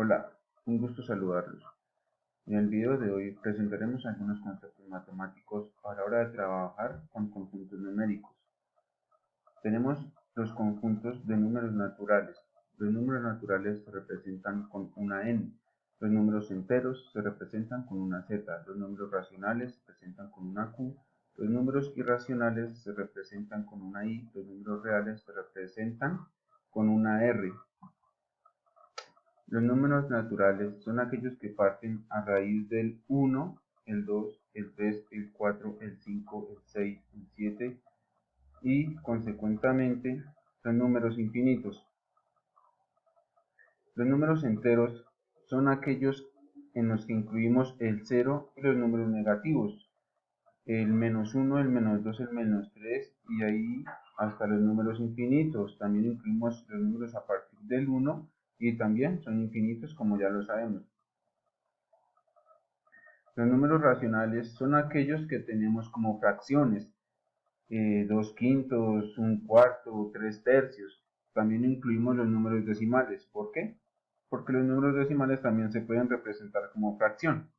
Hola, un gusto saludarlos. En el video de hoy presentaremos algunos conceptos matemáticos a la hora de trabajar con conjuntos numéricos. Tenemos los conjuntos de números naturales. Los números naturales se representan con una n. Los números enteros se representan con una z. Los números racionales se representan con una q. Los números irracionales se representan con una i. Los números reales se representan con una r. Los números naturales son aquellos que parten a raíz del 1, el 2, el 3, el 4, el 5, el 6, el 7 y, consecuentemente, son números infinitos. Los números enteros son aquellos en los que incluimos el 0 y los números negativos, el -1, el -2, el -3 y ahí hasta los números infinitos. También incluimos los números a partir del 1 y también son infinitos, como ya lo sabemos. Los números racionales son aquellos que tenemos como fracciones, 2 quintos, 1 cuarto, 3 tercios. También incluimos los números decimales. ¿Por qué? Porque los números decimales también se pueden representar como fracción.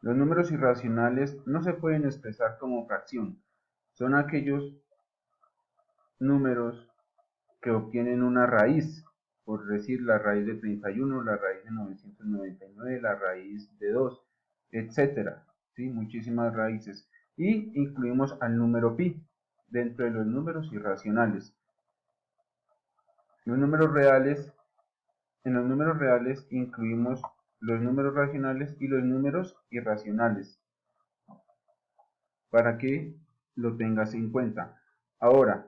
Los números irracionales no se pueden expresar como fracción. Son aquellos números que obtienen una raíz, por decir la raíz de 31, la raíz de 999, la raíz de 2, etcétera, ¿sí? Muchísimas raíces. Y incluimos al número pi dentro de los números irracionales. Los números reales, en los números reales incluimos los números racionales y los números irracionales, para que lo tengas en cuenta. Ahora,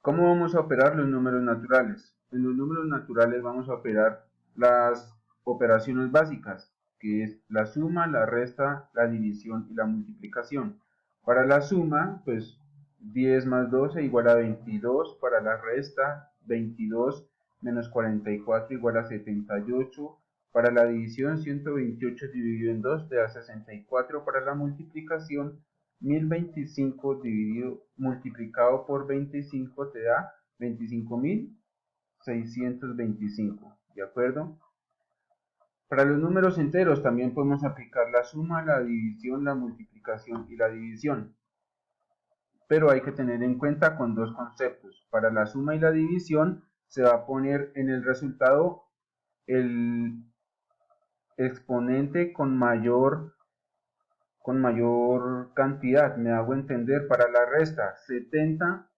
¿cómo vamos a operar los números naturales? En los números naturales vamos a operar las operaciones básicas, que es la suma, la resta, la división y la multiplicación. Para la suma, pues 10 más 12 igual a 22. Para la resta, 22 menos 44 igual a 78. Para la división, 128 dividido en 2 te da 64. Para la multiplicación, 1025 multiplicado por 25 te da 25.625, ¿de acuerdo? Para los números enteros también podemos aplicar la suma, la división, la multiplicación y la división. Pero hay que tener en cuenta con dos conceptos. Para la suma y la división se va a poner en el resultado el exponente con mayor cantidad. Me hago entender. Para la resta, 70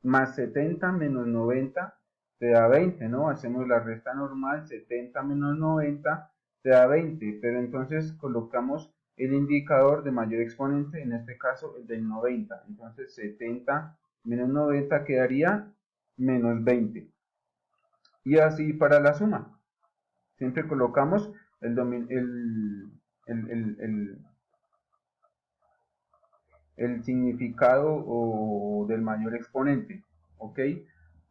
más 70 menos 90 te da 20, ¿no? Hacemos la resta normal, 70 menos 90 te da 20, pero entonces colocamos el indicador de mayor exponente, en este caso el del 90. Entonces 70 menos 90 quedaría menos 20. Y así para la suma. Siempre colocamos el significado o del mayor exponente, ¿ok?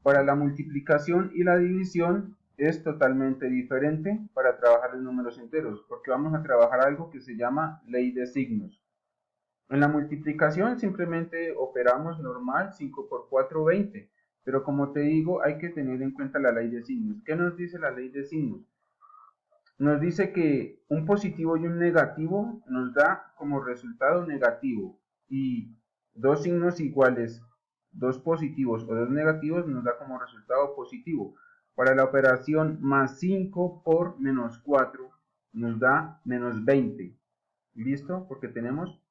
Para la multiplicación y la división es totalmente diferente para trabajar los números enteros, porque vamos a trabajar algo que se llama ley de signos. En la multiplicación simplemente operamos normal, 5 por 4, 20, pero como te digo, hay que tener en cuenta la ley de signos. ¿Qué nos dice la ley de signos? Nos dice que un positivo y un negativo nos da como resultado negativo, y dos signos iguales, dos positivos o dos negativos, nos da como resultado positivo. Para la operación más 5 por menos 4 nos da menos 20. ¿Listo? Porque tenemos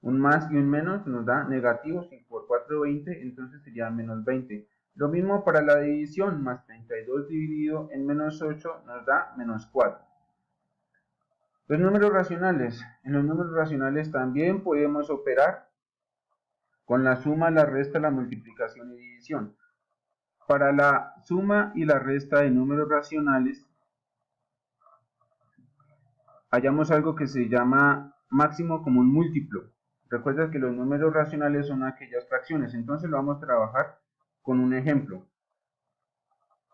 un más y un menos, nos da negativo. 5 por 4, 20, entonces sería menos 20. Lo mismo para la división, más 32 dividido en menos 8 nos da menos 4. Los números racionales. En los números racionales también podemos operar con la suma, la resta, la multiplicación y división. Para la suma y la resta de números racionales, hallamos algo que se llama máximo común múltiplo. Recuerda que los números racionales son aquellas fracciones, entonces lo vamos a trabajar con un ejemplo.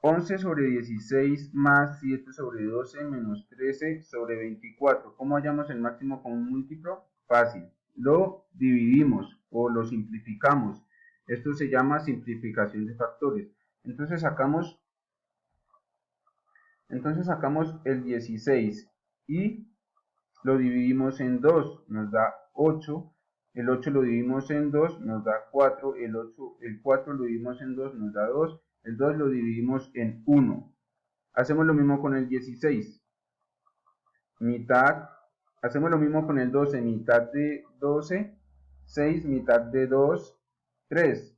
11 sobre 16 más 7 sobre 12 menos 13 sobre 24. ¿Cómo hallamos el máximo común múltiplo? Fácil. Lo dividimos o lo simplificamos. Esto se llama simplificación de factores. Entonces sacamos Entonces sacamos el 16 y lo dividimos en 2, nos da 8. El 8 lo dividimos en 2, nos da 4. El 4 lo dividimos en 2, nos da 2. El 2 lo dividimos en 1. Hacemos lo mismo con el 16. Mitad. Hacemos lo mismo con el 12. Mitad de 12, 6. Mitad de 2, 3.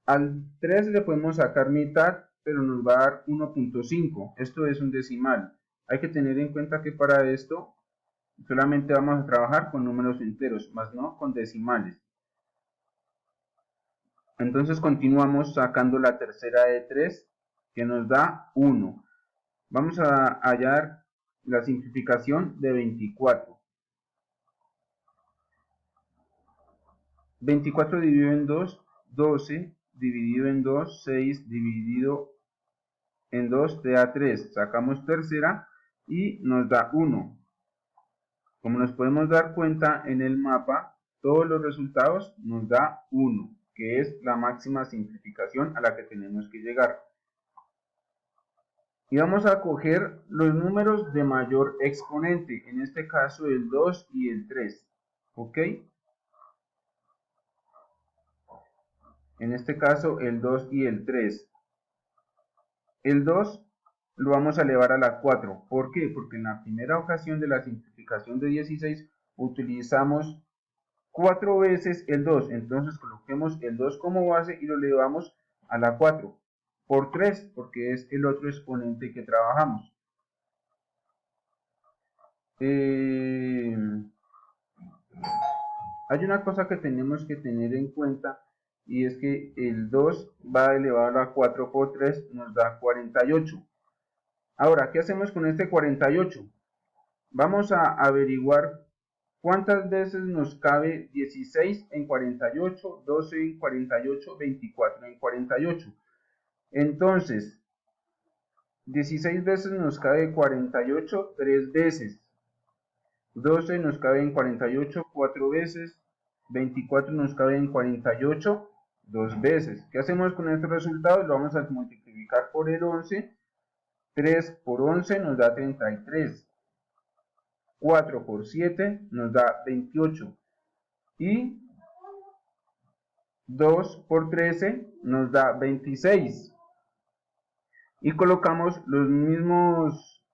Al 3 le podemos sacar mitad, pero nos va a dar 1.5. Esto es un decimal. Hay que tener en cuenta que para esto solamente vamos a trabajar con números enteros, más no con decimales. Entonces continuamos sacando la tercera de 3, que nos da 1. Vamos a hallar la simplificación de 24. 24 dividido en 2, 12, dividido en 2, 6, dividido en 2 te da 3. Sacamos tercera y nos da 1. Como nos podemos dar cuenta en el mapa, todos los resultados nos da 1, que es la máxima simplificación a la que tenemos que llegar. Y vamos a coger los números de mayor exponente, en este caso el 2 y el 3, ¿ok? En este caso el 2 y el 3. El 2 lo vamos a elevar a la 4. ¿Por qué? Porque en la primera ocasión de la simplificación de 16 utilizamos 4 veces el 2. Entonces coloquemos el 2 como base y lo elevamos a la 4. Por 3, porque es el otro exponente que trabajamos. Hay una cosa que tenemos que tener en cuenta y es que el 2 va elevado a 4 por 3 nos da 48. Ahora, ¿qué hacemos con este 48? Vamos a averiguar cuántas veces nos cabe 16 en 48, 12 en 48, 24 en 48. Entonces, 16 veces nos cabe 48, 3 veces. 12 nos cabe en 48, 4 veces. 24 nos cabe en 48, 2 veces. ¿Qué hacemos con este resultado? Lo vamos a multiplicar por el 11. 3 por 11 nos da 33. 4 por 7 nos da 28. Y 2 por 13 nos da 26. Y colocamos los mismos,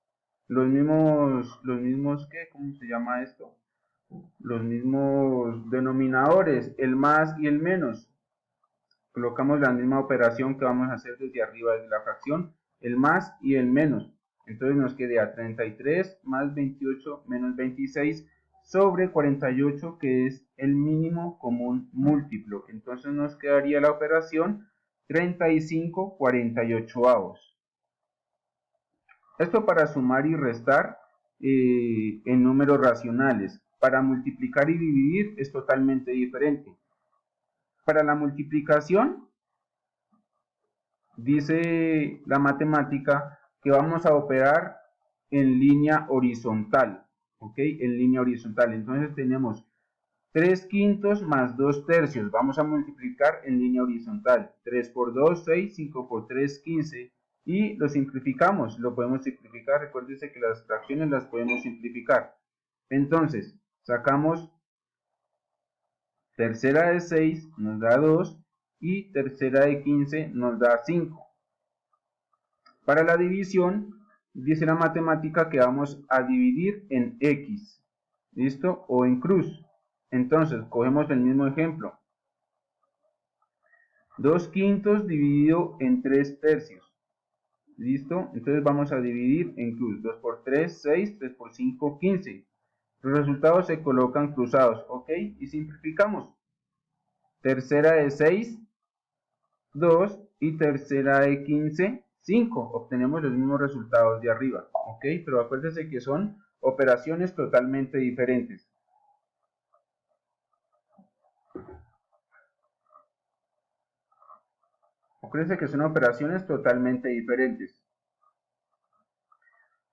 ¿qué? ¿Cómo se llama esto? Los mismos denominadores, el más y el menos. Colocamos la misma operación que vamos a hacer desde arriba, desde la fracción, el más y el menos. Entonces nos queda 33 más 28 menos 26 sobre 48, que es el mínimo común múltiplo. Entonces nos quedaría la operación 35/48. Esto para sumar y restar en números racionales. Para multiplicar y dividir es totalmente diferente. Para la multiplicación, dice la matemática que vamos a operar en línea horizontal, ¿ok? En línea horizontal. Entonces tenemos 3 quintos más 2 tercios. Vamos a multiplicar en línea horizontal. 3 por 2, 6, 5 por 3, 15. Y lo simplificamos, lo podemos simplificar. Recuérdense que las fracciones las podemos simplificar. Entonces, sacamos tercera de 6, nos da 2. Y tercera de 15 nos da 5. Para la división, dice la matemática que vamos a dividir en X. ¿Listo? O en cruz. Entonces, cogemos el mismo ejemplo. 2 quintos dividido en 3 tercios. ¿Listo? Entonces vamos a dividir en cruz. 2 por 3, 6. 3 por 5, 15. Los resultados se colocan cruzados. ¿Ok? Y simplificamos. Tercera de 6, 2. Y tercera de 15, 5. Obtenemos los mismos resultados de arriba. ¿Ok? Pero acuérdense que son operaciones totalmente diferentes. Acuérdense que son operaciones totalmente diferentes.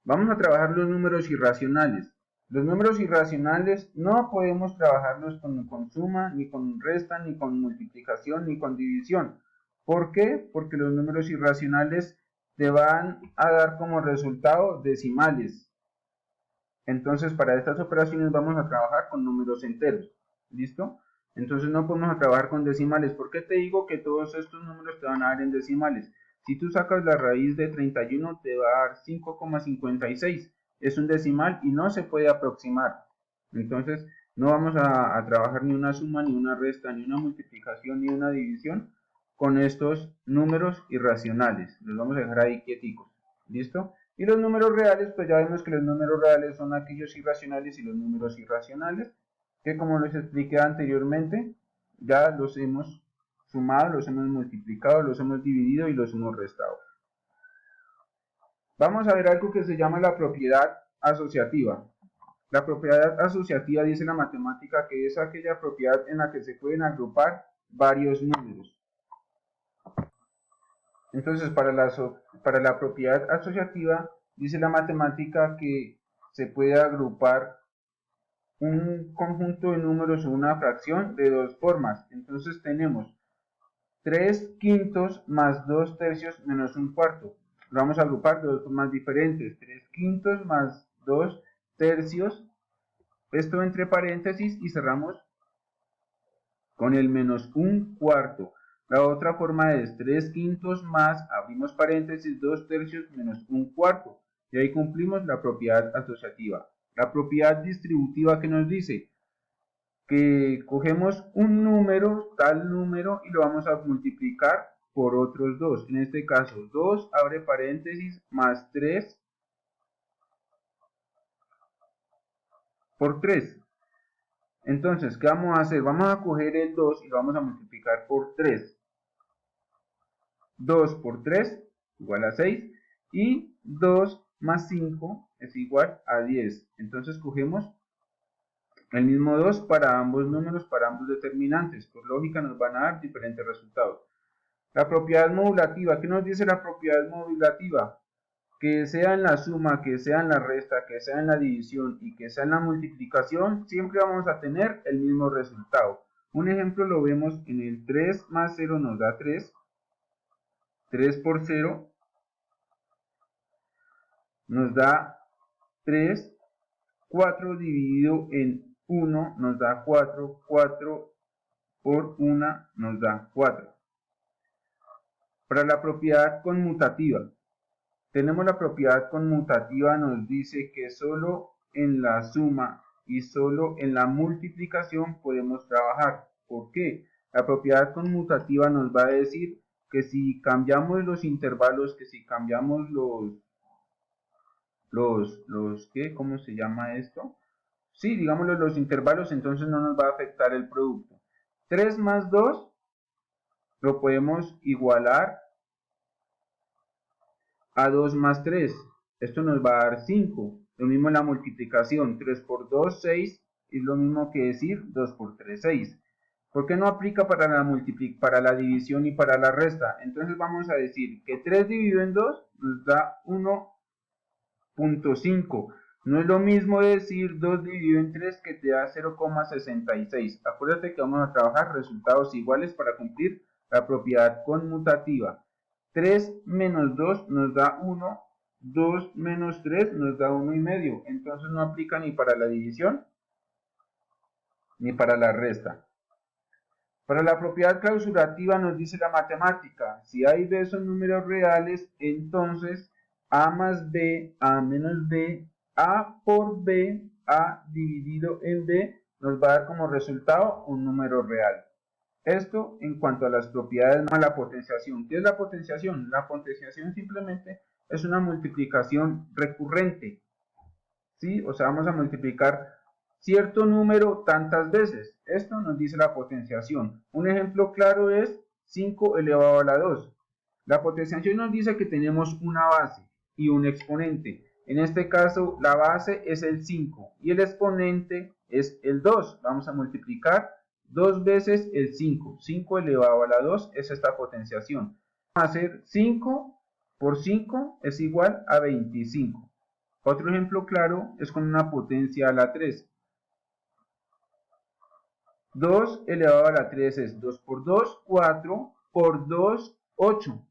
Vamos a trabajar los números irracionales. Los números irracionales no podemos trabajarlos con suma, ni con resta, ni con multiplicación, ni con división. ¿Por qué? Porque los números irracionales te van a dar como resultado decimales. Entonces, para estas operaciones vamos a trabajar con números enteros. ¿Listo? Entonces no podemos trabajar con decimales. ¿Por qué te digo que todos estos números te van a dar en decimales? Si tú sacas la raíz de 31, te va a dar 5,56. Es un decimal y no se puede aproximar. Entonces, no vamos a trabajar ni una suma, ni una resta, ni una multiplicación, ni una división con estos números irracionales. Los vamos a dejar ahí quieticos. ¿Listo? Y los números reales, pues ya vemos que los números reales son aquellos irracionales y los números irracionales, que como les expliqué anteriormente, ya los hemos sumado, los hemos multiplicado, los hemos dividido y los hemos restado. Vamos a ver algo que se llama la propiedad asociativa. La propiedad asociativa dice la matemática que es aquella propiedad en la que se pueden agrupar varios números. Entonces, para la propiedad asociativa, dice la matemática que se puede agrupar un conjunto de números o una fracción de dos formas. Entonces tenemos 3 quintos más 2 tercios menos un cuarto. Lo vamos a agrupar de dos formas diferentes. 3 quintos más 2 tercios. Esto entre paréntesis y cerramos con el menos un cuarto. La otra forma es 3 quintos más, abrimos paréntesis, 2 tercios menos un cuarto. Y ahí cumplimos la propiedad asociativa. La propiedad distributiva que nos dice que cogemos un número, tal número, y lo vamos a multiplicar por otros dos. En este caso, 2, abre paréntesis, más 3 por 3. Entonces, ¿qué vamos a hacer? Vamos a coger el 2 y lo vamos a multiplicar por 3. 2 por 3 igual a 6 y 2 más 5 es igual a 10. Entonces cogemos el mismo 2 para ambos números, para ambos determinantes. Por lógica nos van a dar diferentes resultados. La propiedad modulativa. ¿Qué nos dice la propiedad modulativa? Que sea en la suma, que sea en la resta, que sea en la división y que sea en la multiplicación, siempre vamos a tener el mismo resultado. Un ejemplo lo vemos en el 3 más 0 nos da 3. 3 por 0 nos da 3, 4 dividido en 1 nos da 4, 4 por 1 nos da 4. Para la propiedad conmutativa, tenemos la propiedad conmutativa, nos dice que solo en la suma y solo en la multiplicación podemos trabajar. ¿Por qué? La propiedad conmutativa nos va a decir que si cambiamos los intervalos, que si cambiamos ¿qué? ¿Cómo se llama esto? Sí, digámoslo, los intervalos, entonces no nos va a afectar el producto. 3 más 2 lo podemos igualar a 2 más 3. Esto nos va a dar 5. Lo mismo en la multiplicación. 3 por 2, 6. Es lo mismo que decir 2 por 3, 6. ¿Por qué no aplica para la división y para la resta? Entonces vamos a decir que 3 dividido en 2 nos da 1.5. No es lo mismo decir 2 dividido en 3 que te da 0,66. Acuérdate que vamos a trabajar resultados iguales para cumplir la propiedad conmutativa. 3 menos 2 nos da 1. 2 menos 3 nos da 1,5. Entonces no aplica ni para la división ni para la resta. Para la propiedad clausurativa nos dice la matemática, si A y B son números reales, entonces A más B, A menos B, A por B, A dividido en B, nos va a dar como resultado un número real. Esto en cuanto a las propiedades de la potenciación. ¿Qué es la potenciación? La potenciación simplemente es una multiplicación recurrente. ¿Sí? O sea, vamos a multiplicar cierto número tantas veces. Esto nos dice la potenciación. Un ejemplo claro es 5 elevado a la 2. La potenciación nos dice que tenemos una base y un exponente. En este caso, la base es el 5 y el exponente es el 2. Vamos a multiplicar 2 veces el 5. 5 elevado a la 2 es esta potenciación. Vamos a hacer 5 por 5 es igual a 25. Otro ejemplo claro es con una potencia a la 3. 2 elevado a la 3 es 2 por 2, 4, por 2, 8.